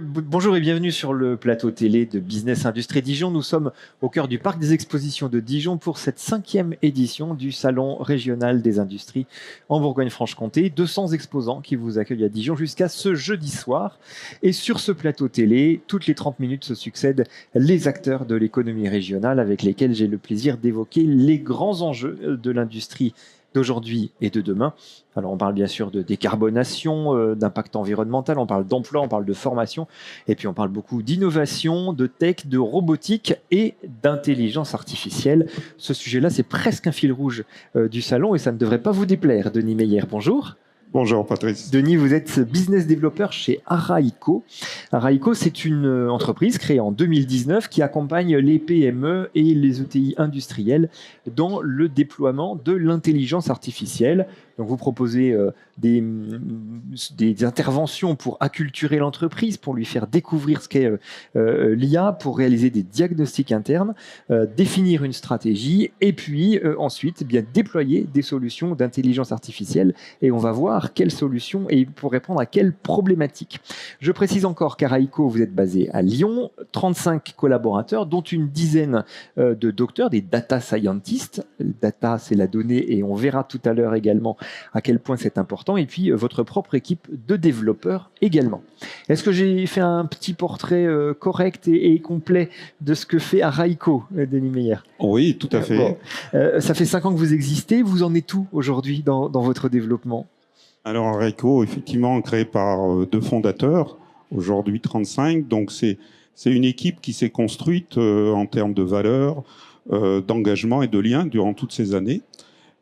Bonjour et bienvenue sur le plateau télé de Business Industrie Dijon. Nous sommes au cœur du parc des expositions de Dijon pour cette 5e édition du Salon régional des industries en Bourgogne-Franche-Comté. 200 exposants qui vous accueillent à Dijon jusqu'à ce jeudi soir. Et sur ce plateau télé, toutes les 30 minutes se succèdent les acteurs de l'économie régionale avec lesquels j'ai le plaisir d'évoquer les grands enjeux de l'industrie d'aujourd'hui et de demain. Alors on parle bien sûr de décarbonation, d'impact environnemental, on parle d'emploi, on parle de formation, et puis on parle beaucoup d'innovation, de tech, de robotique et d'intelligence artificielle. Ce sujet-là, c'est presque un fil rouge du salon et ça ne devrait pas vous déplaire. Denis Meyer, bonjour. Bonjour Patrice. Denis, vous êtes business developer chez Araïco. Araïco, c'est une entreprise créée en 2019 qui accompagne les PME et les ETI industriels dans le déploiement de l'intelligence artificielle. Donc vous proposez des interventions pour acculturer l'entreprise, pour lui faire découvrir ce qu'est l'IA, pour réaliser des diagnostics internes, définir une stratégie et puis ensuite déployer des solutions d'intelligence artificielle. Et on va voir quelles solutions et pour répondre à quelles problématiques. Je précise encore qu'Araïco, vous êtes basé à Lyon, 35 collaborateurs, dont une dizaine de docteurs, des data scientists. Data, c'est la donnée et on verra tout à l'heure également à quel point c'est important, et puis votre propre équipe de développeurs également. Est-ce que j'ai fait un petit portrait correct et complet de ce que fait Araïco, Denis Meyer? Oui, tout à fait. Bon. Ça fait 5 ans que vous existez, vous en êtes où aujourd'hui dans votre développement? Alors Araïco, effectivement, créé par 2 fondateurs, aujourd'hui 35, donc c'est une équipe qui s'est construite en termes de valeurs, d'engagement et de liens durant toutes ces années.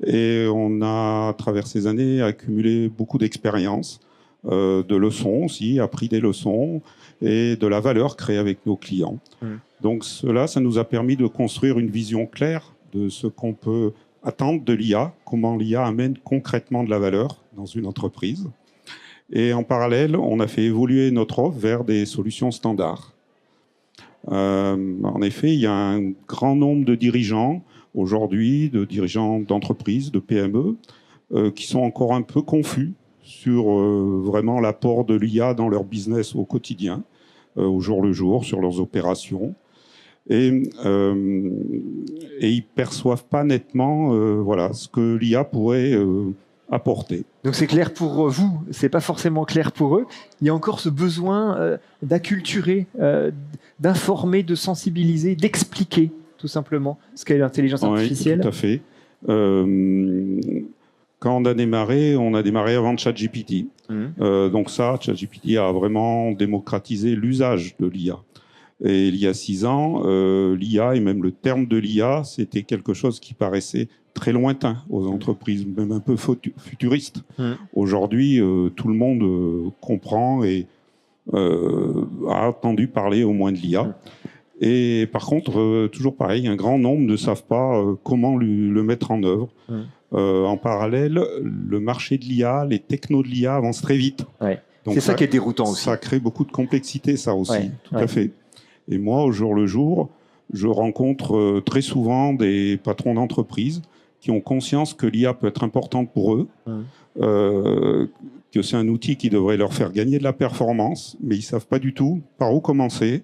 Et on a, à travers ces années, accumulé beaucoup d'expériences, de leçons aussi, appris des leçons et de la valeur créée avec nos clients. Donc cela, ça nous a permis de construire une vision claire de ce qu'on peut attendre de l'IA, comment l'IA amène concrètement de la valeur dans une entreprise. Et en parallèle, on a fait évoluer notre offre vers des solutions standards. En effet, il y a un grand nombre de dirigeants aujourd'hui, de dirigeants d'entreprises, de PME, qui sont encore un peu confus sur vraiment l'apport de l'IA dans leur business au quotidien, au jour le jour, sur leurs opérations. Et ils perçoivent pas nettement ce que l'IA pourrait apporter. Donc c'est clair pour vous, c'est pas forcément clair pour eux. Il y a encore ce besoin d'acculturer, d'informer, de sensibiliser, d'expliquer tout simplement ce qu'est l'intelligence artificielle. Oui, tout à fait. Quand on a démarré avant ChatGPT. Donc ChatGPT a vraiment démocratisé l'usage de l'IA. Et il y a 6 ans, l'IA et même le terme de l'IA, c'était quelque chose qui paraissait très lointain aux entreprises, même un peu futuriste. Aujourd'hui, tout le monde comprend et a entendu parler au moins de l'IA. Et par contre, toujours pareil, un grand nombre ne savent pas comment le mettre en œuvre. En parallèle, le marché de l'IA, les technos de l'IA avancent très vite. Ouais. C'est ça qui est déroutant aussi. Ça crée beaucoup de complexité, ça aussi, tout à fait. Et moi, au jour le jour, je rencontre très souvent des patrons d'entreprises qui ont conscience que l'IA peut être importante pour eux, que c'est un outil qui devrait leur faire gagner de la performance, mais ils ne savent pas du tout par où commencer,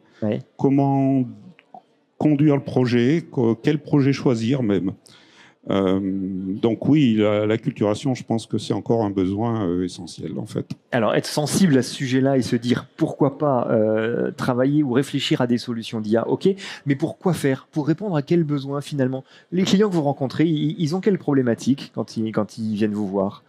comment conduire le projet, quel projet choisir même. Donc oui, l'acculturation, je pense que c'est encore un besoin essentiel en fait. Alors être sensible à ce sujet-là et se dire pourquoi pas travailler ou réfléchir à des solutions d'IA, ok, mais pour quoi faire? Pour répondre à quels besoins finalement? Les clients que vous rencontrez, ils ont quelles problématiques quand ils viennent vous voir?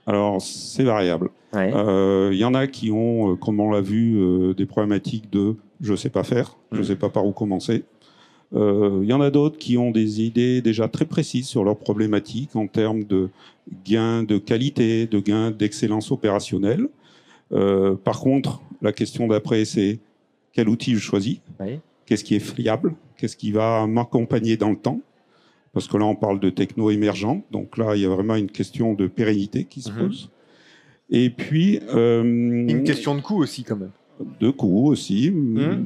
Alors c'est variable. Il y en a qui ont, comme on l'a vu, des problématiques de je sais pas faire, je sais pas par où commencer. Il y en a d'autres qui ont des idées déjà très précises sur leurs problématiques en termes de gains de qualité, de gains d'excellence opérationnelle. Par contre, la question d'après, c'est quel outil je choisis? Qu'est-ce qui est fiable? Qu'est-ce qui va m'accompagner dans le temps? Parce que là, on parle de techno émergents. Donc là, il y a vraiment une question de pérennité qui se pose. Et puis... une question de coût aussi, quand même. De coût aussi.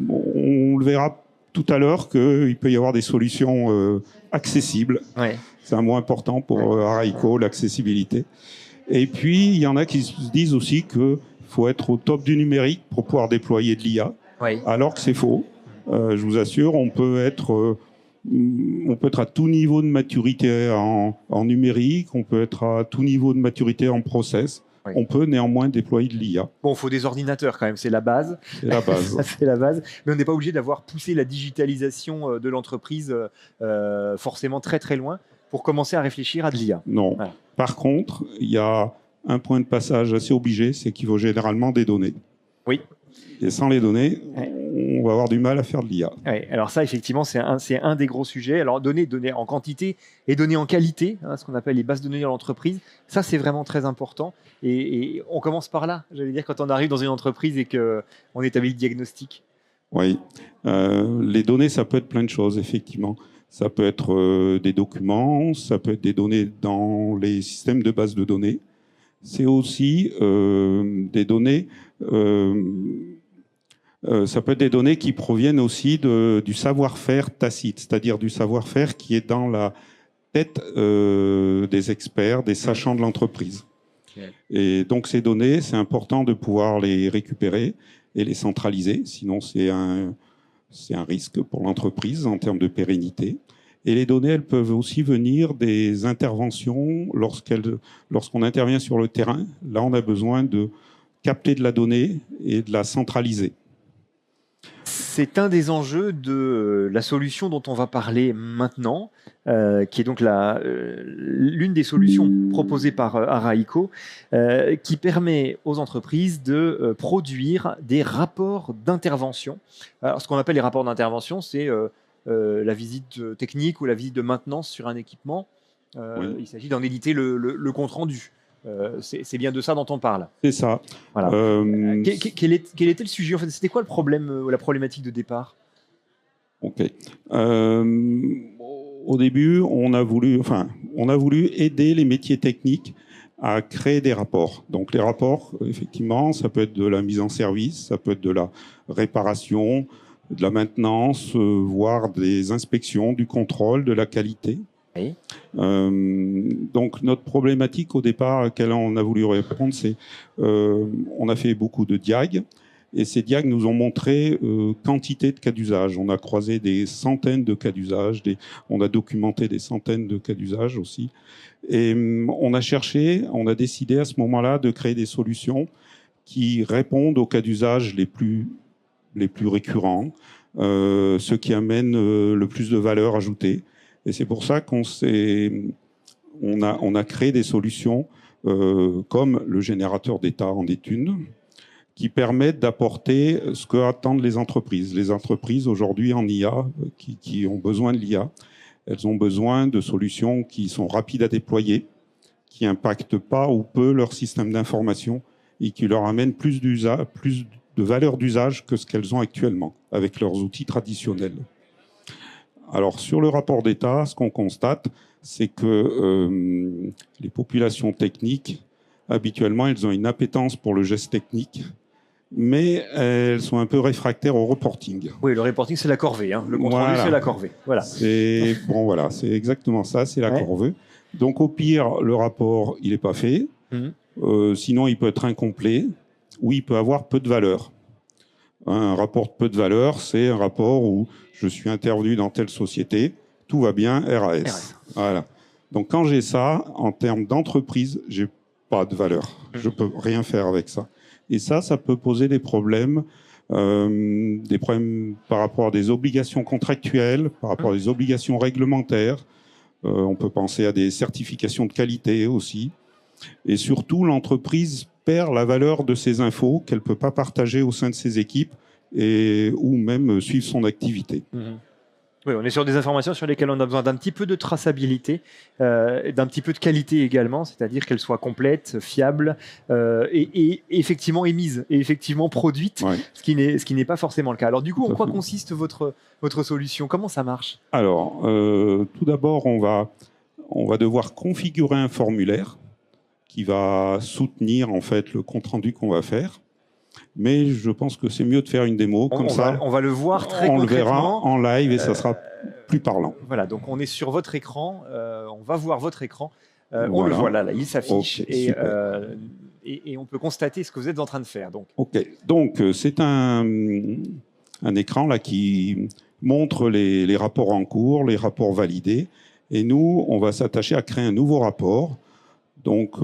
On le verra tout à l'heure qu'il peut y avoir des solutions accessibles. C'est un mot important pour Araïco, l'accessibilité. Et puis, il y en a qui se disent aussi qu'il faut être au top du numérique pour pouvoir déployer de l'IA, Oui. alors que c'est faux. Je vous assure, on peut être à tout niveau de maturité en numérique, on peut être à tout niveau de maturité en process. Oui. On peut néanmoins déployer de l'IA. Bon, il faut des ordinateurs quand même, c'est la base. C'est la base. C'est la base. Mais on n'est pas obligé d'avoir poussé la digitalisation de l'entreprise forcément très très loin pour commencer à réfléchir à de l'IA. Non. Voilà. Par contre, il y a un point de passage assez obligé, c'est qu'il faut généralement des données. Oui. Et sans les données, on va avoir du mal à faire de l'IA. Ouais, alors ça, effectivement, c'est un des gros sujets. Alors, données en quantité et données en qualité, ce qu'on appelle les bases de données dans l'entreprise, ça, c'est vraiment très important. Et on commence par là, j'allais dire, quand on arrive dans une entreprise et qu'on établit le diagnostic. Oui, les données, ça peut être plein de choses, effectivement. Ça peut être des documents, ça peut être des données dans les systèmes de base de données. C'est aussi des données... ça peut être des données qui proviennent aussi du savoir-faire tacite, c'est-à-dire du savoir-faire qui est dans la tête des experts, des sachants de l'entreprise. Okay. Et donc ces données, c'est important de pouvoir les récupérer et les centraliser, sinon c'est un risque pour l'entreprise en termes de pérennité. Et les données, elles peuvent aussi venir des interventions lorsqu'on intervient sur le terrain. Là, on a besoin de capter de la donnée et de la centraliser. C'est un des enjeux de la solution dont on va parler maintenant, qui est donc l'une des solutions proposées par Araïco, qui permet aux entreprises de produire des rapports d'intervention. Alors, ce qu'on appelle les rapports d'intervention, c'est la visite technique ou la visite de maintenance sur un équipement. Oui. Il s'agit d'en éditer le compte-rendu. C'est bien de ça dont on parle. C'est ça. Voilà. Quel était le sujet en fait? C'était quoi le problème, la problématique de départ? Ok. Au début, on a voulu aider les métiers techniques à créer des rapports. Donc les rapports, effectivement, ça peut être de la mise en service, ça peut être de la réparation, de la maintenance, voire des inspections, du contrôle, de la qualité. Oui. Donc notre problématique au départ à laquelle on a voulu répondre, c'est on a fait beaucoup de diag et ces diag nous ont montré quantité de cas d'usage. On a croisé des centaines de cas d'usage, on a documenté des centaines de cas d'usage aussi. Et on a décidé à ce moment-là de créer des solutions qui répondent aux cas d'usage les plus récurrents, ceux qui amènent le plus de valeur ajoutée. Et c'est pour ça qu'on a créé des solutions comme le générateur d'état en est une, qui permettent d'apporter ce que attendent les entreprises. Les entreprises aujourd'hui en IA, qui ont besoin de l'IA, elles ont besoin de solutions qui sont rapides à déployer, qui n'impactent pas ou peu leur système d'information et qui leur amènent plus de valeur d'usage que ce qu'elles ont actuellement avec leurs outils traditionnels. Alors, sur le rapport d'État, ce qu'on constate, c'est que les populations techniques, habituellement, elles ont une appétence pour le geste technique, mais elles sont un peu réfractaires au reporting. Oui, le reporting, c'est la corvée. Hein. Le compte rendu, c'est la corvée. Voilà. C'est exactement ça, c'est la corvée. Donc, au pire, le rapport, il n'est pas fait. Sinon, il peut être incomplet ou il peut avoir peu de valeur. Un rapport de peu de valeur, c'est un rapport où je suis intervenu dans telle société, tout va bien, RAS. Voilà. Donc quand j'ai ça, en termes d'entreprise, j'ai pas de valeur. Je peux rien faire avec ça. Et ça peut poser des problèmes par rapport à des obligations contractuelles, par rapport à des obligations réglementaires. On peut penser à des certifications de qualité aussi. Et surtout, l'entreprise perd la valeur de ces infos qu'elle ne peut pas partager au sein de ses équipes ou même suivre son activité. Oui, on est sur des informations sur lesquelles on a besoin d'un petit peu de traçabilité, d'un petit peu de qualité également, c'est-à-dire qu'elles soient complètes, fiables et effectivement émises et effectivement produites, ce qui n'est pas forcément le cas. Alors du coup, en quoi consiste votre solution? Comment ça marche? Alors, tout d'abord, on va devoir configurer un formulaire qui va soutenir en fait le compte-rendu qu'on va faire. Mais je pense que c'est mieux de faire une démo. On va le voir très concrètement. On le verra en live et ça sera plus parlant. Voilà, donc on est sur votre écran, on va voir votre écran. On le voit là, il s'affiche. Okay, et on peut constater ce que vous êtes en train de faire. Donc c'est un écran là qui montre les rapports en cours, les rapports validés. Et nous, on va s'attacher à créer un nouveau rapport. Donc,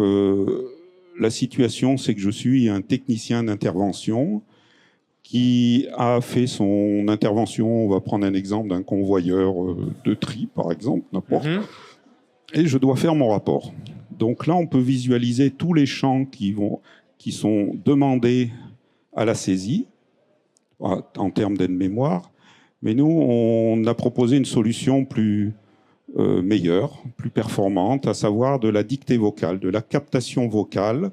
la situation, c'est que je suis un technicien d'intervention qui a fait son intervention. On va prendre un exemple d'un convoyeur de tri, par exemple, n'importe. Et je dois faire mon rapport. Donc là, on peut visualiser tous les champs qui sont demandés à la saisie en termes d'aide-mémoire. Mais nous, on a proposé une solution meilleure, plus performante, à savoir de la dictée vocale, de la captation vocale.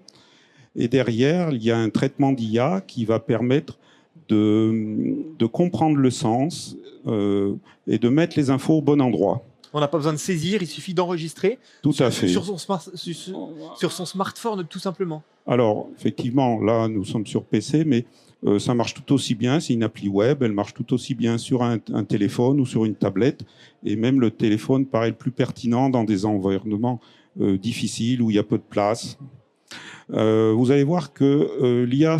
Et derrière, il y a un traitement d'IA qui va permettre de comprendre le sens et de mettre les infos au bon endroit. On n'a pas besoin de saisir, il suffit d'enregistrer. Tout à fait. Sur son smartphone, tout simplement. Alors, effectivement, là, nous sommes sur PC, mais ça marche tout aussi bien. C'est une appli web, elle marche tout aussi bien sur un téléphone ou sur une tablette. Et même le téléphone paraît le plus pertinent dans des environnements difficiles où il y a peu de place. Vous allez voir que l'IA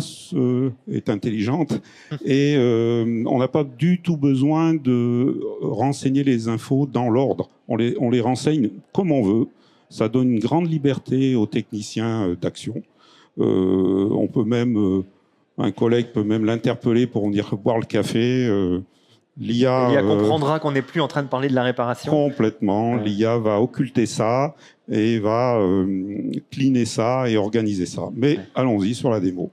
est intelligente et on n'a pas du tout besoin de renseigner les infos dans l'ordre. On les renseigne comme on veut. Ça donne une grande liberté aux techniciens d'action. On peut même, un collègue peut même l'interpeller pour venir boire le café. L'IA comprendra qu'on n'est plus en train de parler de la réparation. Complètement. Ouais. L'IA va occulter ça et va cleaner ça et organiser ça. Mais allons-y sur la démo.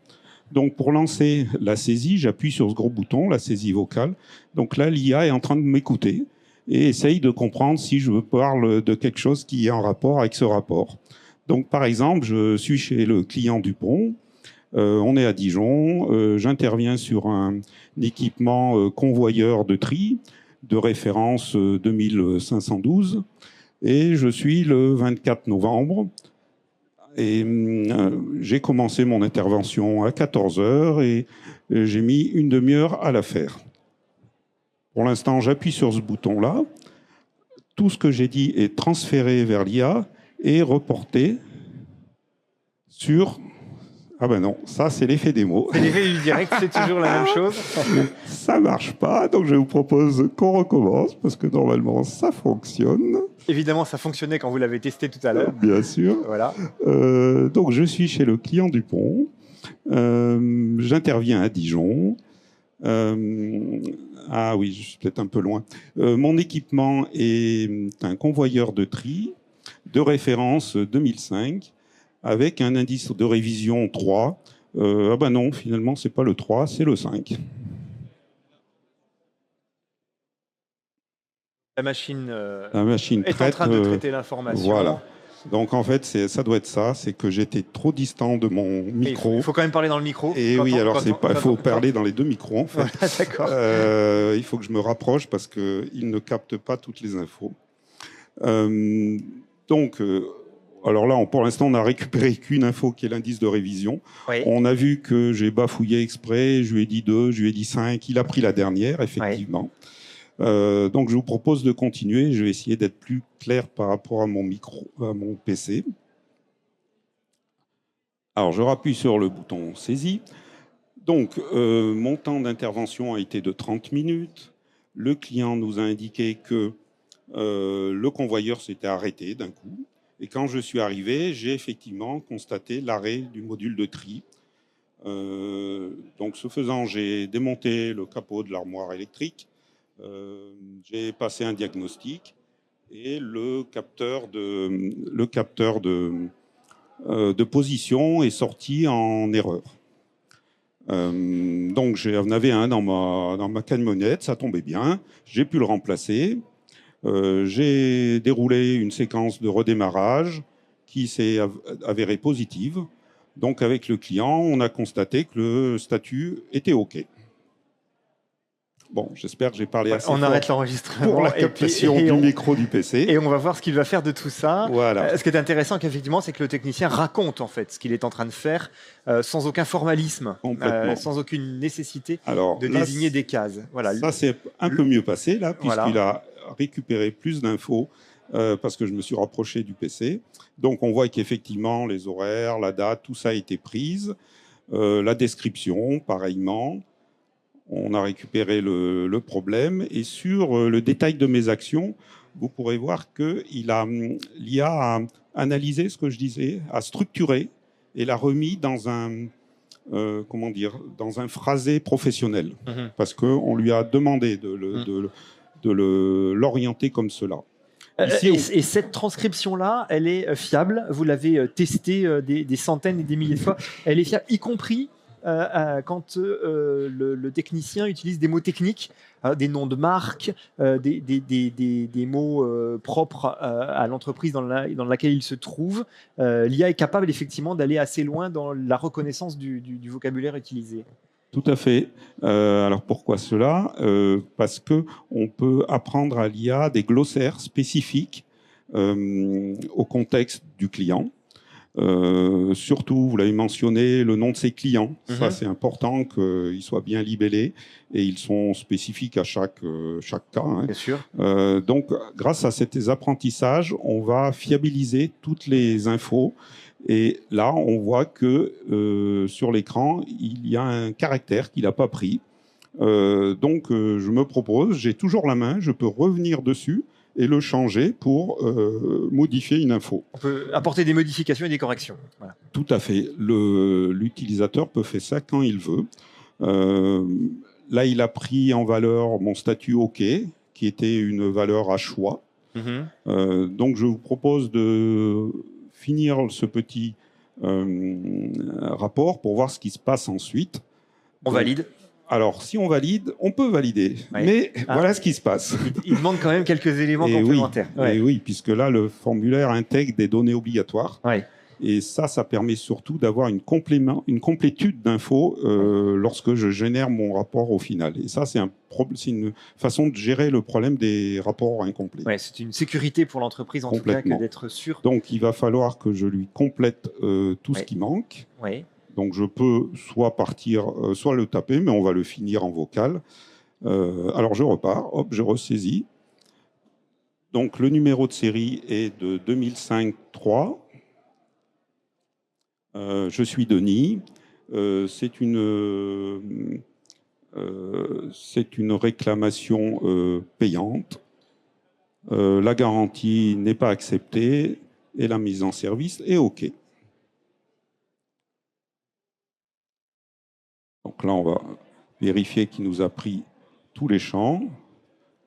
Donc, pour lancer la saisie, j'appuie sur ce gros bouton, la saisie vocale. Donc là, l'IA est en train de m'écouter et essaye de comprendre si je parle de quelque chose qui est en rapport avec ce rapport. Donc, par exemple, je suis chez le client Dupont. On est à Dijon. J'interviens sur un équipement convoyeur de tri de référence 2512. Et je suis le 24 novembre. Et j'ai commencé mon intervention à 14h et j'ai mis une demi-heure à la faire. Pour l'instant, j'appuie sur ce bouton-là. Tout ce que j'ai dit est transféré vers l'IA et reporté sur... Ah ben non, ça c'est l'effet démo. C'est l'effet du direct, c'est toujours la même chose. Ça marche pas, donc je vous propose qu'on recommence parce que normalement ça fonctionne. Évidemment, ça fonctionnait quand vous l'avez testé tout à l'heure. Bien sûr. Voilà. Donc je suis chez le client Dupont. J'interviens à Dijon. Ah oui, je suis peut-être un peu loin. Mon équipement est un convoyeur de tri de référence 2005. Avec un indice de révision 3. Ah ben non, finalement, c'est pas le 3, c'est le 5. La machine est en train de traiter l'information. Voilà. Donc en fait, ça doit être ça, c'est que j'étais trop distant de mon micro. Il faut quand même parler dans le micro. Et oui, alors il faut parler dans les deux micros en fait. Voilà, d'accord. Il faut que je me rapproche parce qu'il ne capte pas toutes les infos. Alors là, pour l'instant, on n'a récupéré qu'une info qui est l'indice de révision. Oui. On a vu que j'ai bafouillé exprès, je lui ai dit 2, je lui ai dit 5, il a pris la dernière, effectivement. Oui. Donc je vous propose de continuer, je vais essayer d'être plus clair par rapport à mon micro, à mon PC. Alors je rappuie sur le bouton saisie. Donc mon temps d'intervention a été de 30 minutes. Le client nous a indiqué que le convoyeur s'était arrêté d'un coup. Et quand je suis arrivé, j'ai effectivement constaté l'arrêt du module de tri. Donc, ce faisant, j'ai démonté le capot de l'armoire électrique, j'ai passé un diagnostic et le capteur de position est sorti en erreur. Donc, j'en avais un dans ma camionnette, ça tombait bien, j'ai pu le remplacer. J'ai déroulé une séquence de redémarrage qui s'est avérée positive. Donc, avec le client, on a constaté que le statut était OK. Bon, j'espère que j'ai parlé assez fort. On arrête l'enregistrement. Pour la captation du micro du PC. Et on va voir ce qu'il va faire de tout ça. Voilà. Ce qui est intéressant, effectivement, c'est que le technicien raconte en fait ce qu'il est en train de faire sans aucun formalisme, sans aucune nécessité de désigner des cases. Voilà. Ça, c'est un peu mieux passé, là, puisqu'il a récupéré plus d'infos parce que je me suis rapproché du PC. Donc on voit qu'effectivement, les horaires, la date, tout ça a été prise. La description, pareillement. On a récupéré le problème. Et sur le détail de mes actions, vous pourrez voir que l'IA a analysé ce que je disais, a structuré et l'a remis dans dans un phrasé professionnel. Parce qu'on lui a demandé de l'orienter comme cela. Et cette transcription-là, elle est fiable. Vous l'avez testée des centaines et des milliers de fois. Elle est fiable, y compris quand le technicien utilise des mots techniques, des noms de marques, des mots propres à l'entreprise dans laquelle il se trouve. L'IA est capable effectivement d'aller assez loin dans la reconnaissance du vocabulaire utilisé. Tout à fait. Alors pourquoi cela ? Parce qu'on peut apprendre à l'IA des glossaires spécifiques au contexte du client. Surtout, vous l'avez mentionné, le nom de ses clients. Ça, c'est important qu'ils soient bien libellés et ils sont spécifiques à chaque cas. Bien sûr. Donc, grâce à ces apprentissages, on va fiabiliser toutes les infos. Et là, on voit que sur l'écran, il y a un caractère qu'il n'a pas pris. Donc, je me propose, j'ai toujours la main, je peux revenir dessus et le changer pour modifier une info. On peut apporter des modifications et des corrections. Voilà. Tout à fait. L'utilisateur peut faire ça quand il veut. Là, il a pris en valeur mon statut OK, qui était une valeur à choix. Donc, je vous propose de finir ce petit rapport pour voir ce qui se passe ensuite. On valide. Alors, si on valide, on peut valider. Oui. Mais voilà ce qui se passe. Il demande quand même quelques éléments complémentaires. Et oui, puisque là, le formulaire intègre des données obligatoires. Et ça permet surtout d'avoir une complétude d'infos lorsque je génère mon rapport au final. Et ça, c'est une façon de gérer le problème des rapports incomplets. C'est une sécurité pour l'entreprise, en tout cas, que d'être sûr. Donc, il va falloir que je lui complète tout ce qui manque. Donc, je peux soit le taper, mais on va le finir en vocal. Alors, je repars, hop, je ressaisis. Donc, le numéro de série est de 2005-3. Je suis Denis. C'est une réclamation payante. La garantie n'est pas acceptée et la mise en service est OK. Donc là, on va vérifier qu'il nous a pris tous les champs.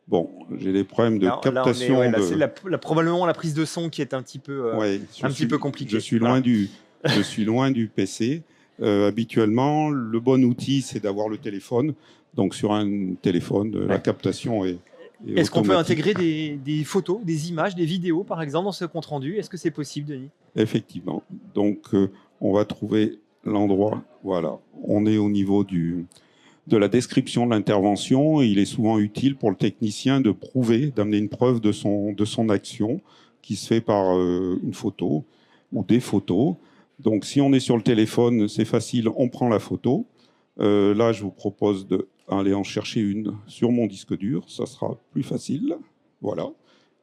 Bon, j'ai des problèmes de captation. C'est probablement la prise de son qui est un petit peu, peu compliquée. Je suis loin du PC. Habituellement, le bon outil, c'est d'avoir le téléphone. Donc sur un téléphone, la captation est Est-ce qu'on peut intégrer des photos, des images, des vidéos, par exemple, dans ce compte-rendu ? Est-ce que c'est possible, Denis ? Effectivement. Donc, on va trouver l'endroit. Voilà. On est au niveau de la description de l'intervention. Il est souvent utile pour le technicien d'amener une preuve de son action qui se fait par une photo ou des photos. Donc, si on est sur le téléphone, c'est facile, on prend la photo. Là, je vous propose d'aller en chercher une sur mon disque dur. Ça sera plus facile. Voilà.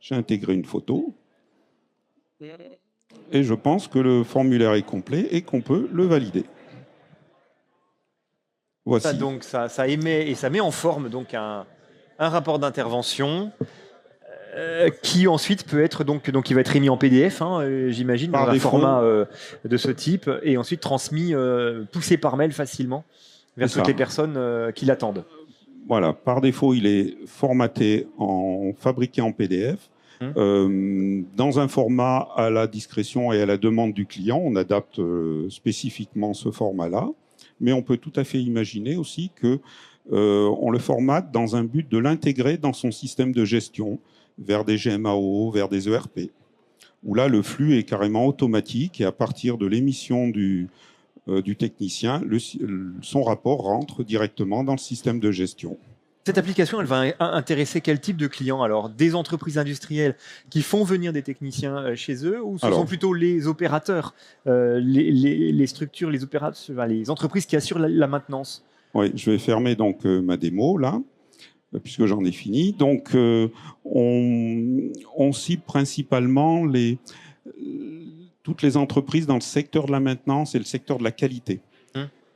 J'ai intégré une photo. Et je pense que le formulaire est complet et qu'on peut le valider. Voici. Ça émet et ça met en forme donc un rapport d'intervention qui ensuite peut être donc il va être émis en PDF, j'imagine, dans un format de ce type, et ensuite transmis, poussé par mail facilement vers toutes les personnes qui l'attendent. Voilà, par défaut, il est formaté fabriqué en PDF. Dans un format à la discrétion et à la demande du client, on adapte spécifiquement ce format-là, mais on peut tout à fait imaginer aussi qu'on le formate dans un but de l'intégrer dans son système de gestion, vers des GMAO, vers des ERP, où là le flux est carrément automatique et à partir de l'émission du technicien, son rapport rentre directement dans le système de gestion. Cette application, elle va intéresser quel type de clients ? Alors, des entreprises industrielles qui font venir des techniciens chez eux, ou ce sont plutôt les opérateurs, les structures, les opérateurs, les entreprises qui assurent la maintenance ? Oui, je vais fermer donc ma démo là. puisque j'en ai fini. Donc, on cible principalement toutes les entreprises dans le secteur de la maintenance et le secteur de la qualité.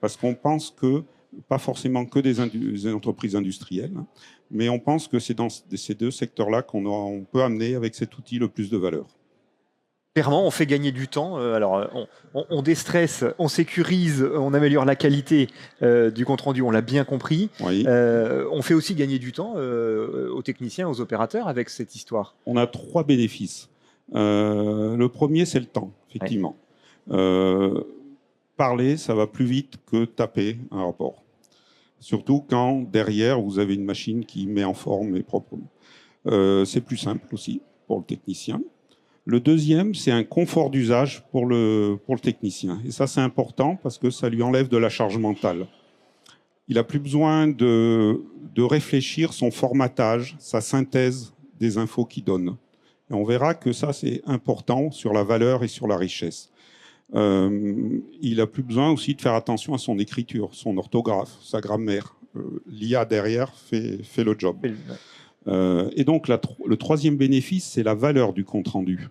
Parce qu'on pense que, pas forcément que des entreprises industrielles, hein, mais on pense que c'est dans ces deux secteurs-là qu'on peut amener avec cet outil le plus de valeur. Clairement, on fait gagner du temps. Alors, on déstresse, on sécurise, on améliore la qualité du compte-rendu, on l'a bien compris. Oui. On fait aussi gagner du temps aux techniciens, aux opérateurs avec cette histoire. On a 3 bénéfices. Le premier, c'est le temps, effectivement. Parler, ça va plus vite que taper un rapport. Surtout quand, derrière, vous avez une machine qui met en forme et proprement. C'est plus simple aussi pour le technicien. Le deuxième, c'est un confort d'usage pour le technicien. Et ça, c'est important parce que ça lui enlève de la charge mentale. Il n'a plus besoin de réfléchir son formatage, sa synthèse des infos qu'il donne. Et on verra que ça, c'est important sur la valeur et sur la richesse. Il n'a plus besoin aussi de faire attention à son écriture, son orthographe, sa grammaire. L'IA derrière fait le job. Et donc, le troisième bénéfice, c'est la valeur du compte-rendu.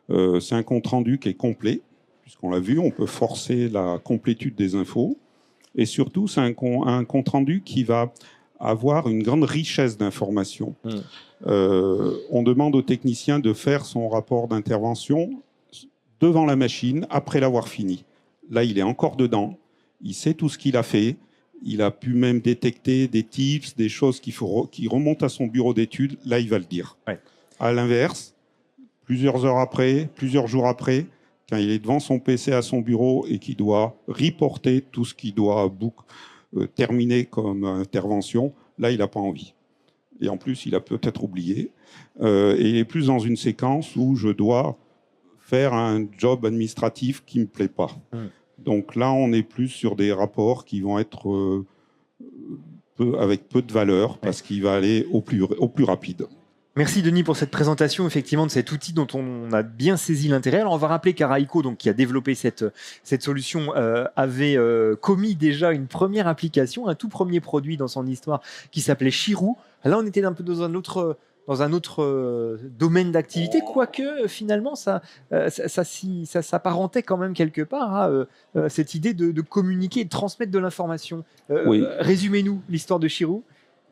C'est un compte-rendu qui est complet, puisqu'on l'a vu, on peut forcer la complétude des infos. Et surtout, c'est un compte-rendu qui va avoir une grande richesse d'informations. On demande au technicien de faire son rapport d'intervention devant la machine, après l'avoir fini. Là, il est encore dedans, il sait tout ce qu'il a fait, il a pu même détecter des tips, des choses qui remontent à son bureau d'études, là, il va le dire. Ouais. À l'inverse, plusieurs heures après, plusieurs jours après, quand il est devant son PC à son bureau et qu'il doit reporter tout ce qu'il doit terminer comme intervention, là, il n'a pas envie. Et en plus, il a peut-être oublié. Et il est plus dans une séquence où je dois faire un job administratif qui ne me plaît pas. Donc là, on est plus sur des rapports qui vont être avec peu de valeur parce qu'il va aller au plus rapide. Merci Denis pour cette présentation effectivement de cet outil dont on a bien saisi l'intérêt. Alors on va rappeler qu'Araïco, donc qui a développé cette solution, avait commis déjà une première application, un tout premier produit dans son histoire qui s'appelait Chirou. Là on était un peu dans un autre domaine d'activité, quoique finalement ça s'apparentait quand même quelque part à cette idée de communiquer et de transmettre de l'information. Oui. Résumez-nous l'histoire de Chirou.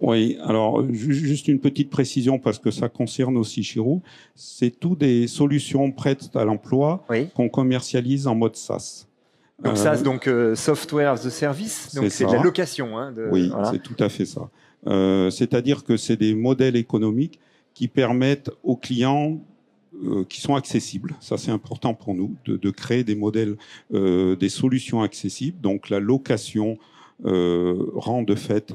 Oui, alors juste une petite précision parce que ça concerne aussi Chirou. C'est tout des solutions prêtes à l'emploi qu'on commercialise en mode SaaS. Donc SaaS, donc Software as a Service, donc c'est de la location. Oui, voilà. C'est tout à fait ça. C'est-à-dire que c'est des modèles économiques qui permettent aux clients qui sont accessibles. Ça, c'est important pour nous de créer des modèles, des solutions accessibles. Donc la location rend de fait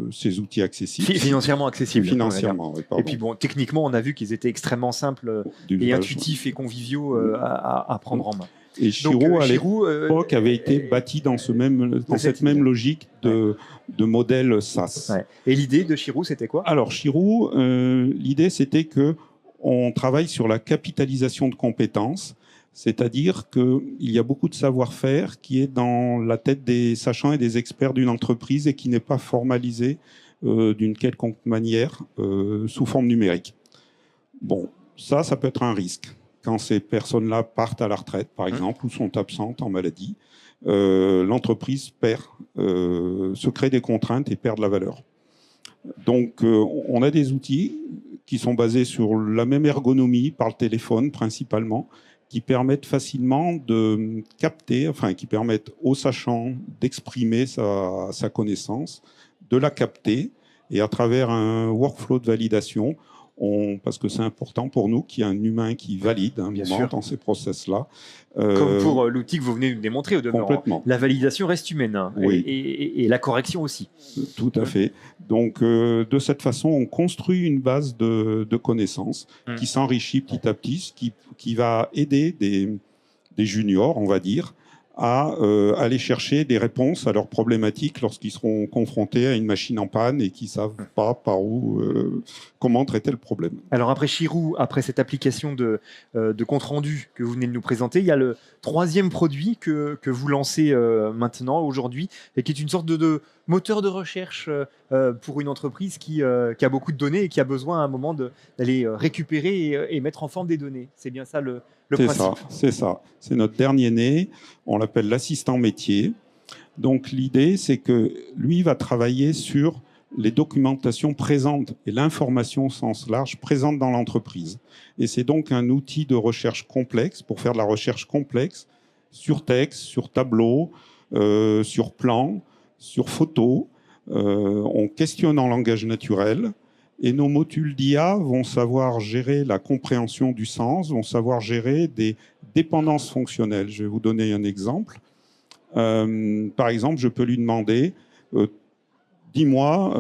ces outils accessibles. Financièrement accessibles. Financièrement, oui, et puis bon, techniquement, on a vu qu'ils étaient extrêmement simples et intuitifs et conviviaux à prendre en main. Et Chirou, à l'époque, avait été bâti dans cette même logique de modèle SaaS. Ouais. Et l'idée de Chirou, c'était quoi? Alors, Chirou, l'idée, c'était qu'on travaille sur la capitalisation de compétences. C'est-à-dire qu'il y a beaucoup de savoir-faire qui est dans la tête des sachants et des experts d'une entreprise et qui n'est pas formalisé d'une quelconque manière sous forme numérique. Bon, ça peut être un risque. Quand ces personnes-là partent à la retraite, par exemple, ou sont absentes en maladie, l'entreprise se crée des contraintes et perd de la valeur. Donc, on a des outils qui sont basés sur la même ergonomie par le téléphone principalement, qui permettent facilement de capter, qui permettent aux sachants d'exprimer sa connaissance, de la capter, et à travers un workflow de validation, parce que c'est important pour nous qu'il y ait un humain qui valide dans ces process-là. Comme pour l'outil que vous venez de démontrer au demeurant. Complètement. La validation reste humaine, oui. et la correction aussi. Tout à fait. Donc, de cette façon, on construit une base de connaissances qui s'enrichit petit à petit, qui va aider des juniors, on va dire, à aller chercher des réponses à leurs problématiques lorsqu'ils seront confrontés à une machine en panne et qu'ils ne savent pas par où, comment traiter le problème. Alors après Chirou, après cette application de compte-rendu que vous venez de nous présenter, il y a le troisième produit que vous lancez maintenant, aujourd'hui, et qui est une sorte de moteur de recherche pour une entreprise qui a beaucoup de données et qui a besoin à un moment d'aller récupérer et mettre en forme des données. C'est bien ça le principe. C'est ça. C'est notre dernier né. On l'appelle l'assistant métier. Donc l'idée, c'est que lui va travailler sur les documentations présentes et l'information au sens large présente dans l'entreprise. Et c'est donc un outil de recherche complexe pour faire de la recherche complexe sur texte, sur tableau, sur plan, sur photo. On questionne en langage naturel. Et nos modules d'IA vont savoir gérer la compréhension du sens, vont savoir gérer des dépendances fonctionnelles. Je vais vous donner un exemple. Par exemple, je peux lui demander, dis-moi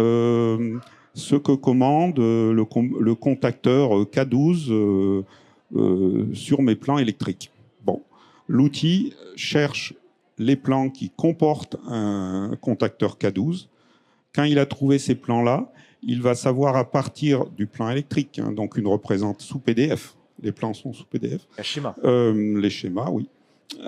ce que commande le contacteur K12 sur mes plans électriques. Bon, l'outil cherche les plans qui comportent un contacteur K12. Quand il a trouvé ces plans-là, il va savoir à partir du plan électrique, hein, donc une représente sous PDF. Les plans sont sous PDF. Les schémas, oui.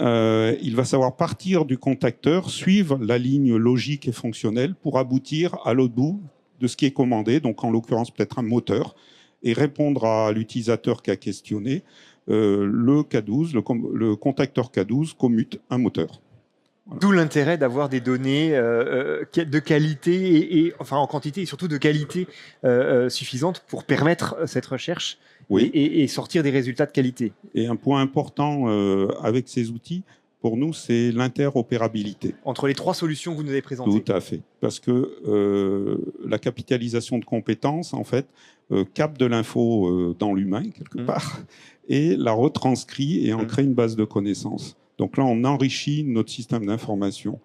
Il va savoir partir du contacteur, suivre la ligne logique et fonctionnelle pour aboutir à l'autre bout de ce qui est commandé, donc en l'occurrence peut-être un moteur, et répondre à l'utilisateur qui a questionné. Le K12, le contacteur K12 commute un moteur. Voilà. D'où l'intérêt d'avoir des données de qualité, enfin en quantité et surtout de qualité suffisante pour permettre cette recherche. Oui. Et sortir des résultats de qualité. Et un point important avec ces outils, pour nous, c'est l'interopérabilité. Entre les trois solutions que vous nous avez présentées. Tout à fait. Parce que la capitalisation de compétences, en fait, capte de l'info dans l'humain, quelque part, et la retranscrit et en crée une base de connaissances. Donc là, on enrichit notre système d'information.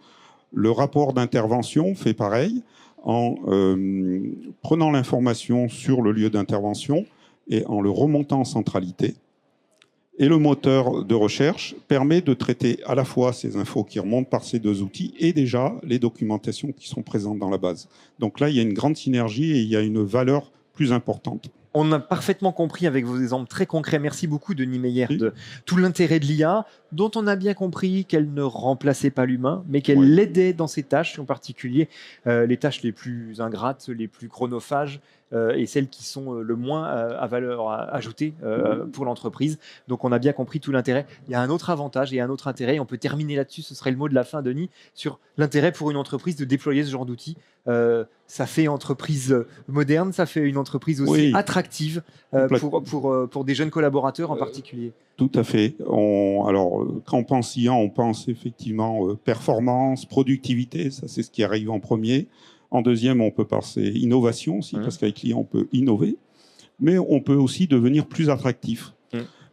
Le rapport d'intervention fait pareil, en prenant l'information sur le lieu d'intervention et en le remontant en centralité. Et le moteur de recherche permet de traiter à la fois ces infos qui remontent par ces deux outils et déjà les documentations qui sont présentes dans la base. Donc là, il y a une grande synergie et il y a une valeur plus importante. On a parfaitement compris avec vos exemples très concrets. Merci beaucoup, Denis Meyer, de tout l'intérêt de l'IA, dont on a bien compris qu'elle ne remplaçait pas l'humain, mais qu'elle l'aidait dans ses tâches, en particulier les tâches les plus ingrates, les plus chronophages, et celles qui sont le moins à valeur ajoutée pour l'entreprise. Donc on a bien compris tout l'intérêt. Il y a un autre avantage et un autre intérêt. On peut terminer là-dessus, ce serait le mot de la fin, Denis, sur l'intérêt pour une entreprise de déployer ce genre d'outils. Ça fait entreprise moderne, ça fait une entreprise aussi attractive pour des jeunes collaborateurs en particulier. Tout à fait. Alors, quand on pense IA, on pense effectivement performance, productivité, ça c'est ce qui arrive en premier. En deuxième, on peut penser innovation aussi, parce qu'avec l'IA, on peut innover. Mais on peut aussi devenir plus attractif.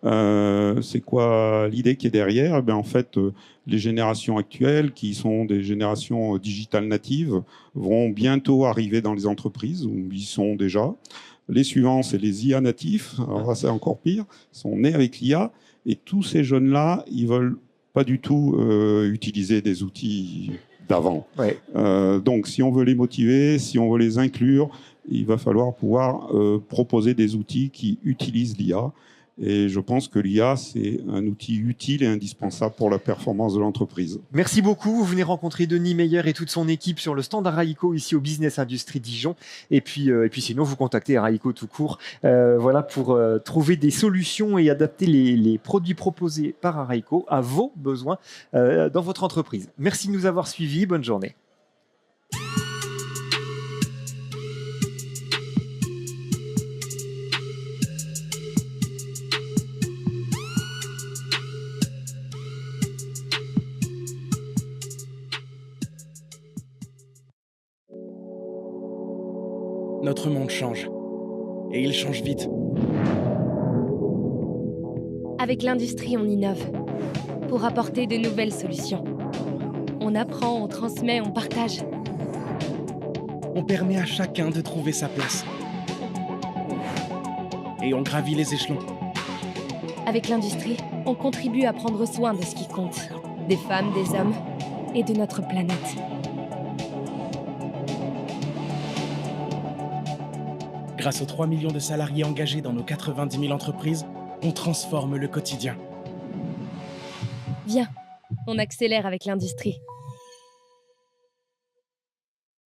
C'est quoi l'idée qui est derrière ? Eh bien, en fait, les générations actuelles, qui sont des générations digitales natives, vont bientôt arriver dans les entreprises, où ils sont déjà. Les suivants, c'est les IA natifs. Alors là, c'est encore pire. Ils sont nés avec l'IA. Et tous ces jeunes-là, ils veulent pas du tout utiliser des outils d'avant. Donc, si on veut les motiver, si on veut les inclure, il va falloir pouvoir proposer des outils qui utilisent l'IA. Et je pense que l'IA, c'est un outil utile et indispensable pour la performance de l'entreprise. Merci beaucoup. Vous venez rencontrer Denis Meyer et toute son équipe sur le stand Araïco ici au Business Industrie Dijon. Et puis sinon, vous contactez Araïco tout court voilà, pour trouver des solutions et adapter les produits proposés par Araïco à vos besoins dans votre entreprise. Merci de nous avoir suivis. Bonne journée. Notre monde change. Et il change vite. Avec l'industrie, on innove pour apporter de nouvelles solutions. On apprend, on transmet, on partage. On permet à chacun de trouver sa place. Et on gravit les échelons. Avec l'industrie, on contribue à prendre soin de ce qui compte. des femmes, des hommes et de notre planète. Grâce aux 3 millions de salariés engagés dans nos 90 000 entreprises, on transforme le quotidien. Viens, on accélère avec l'industrie.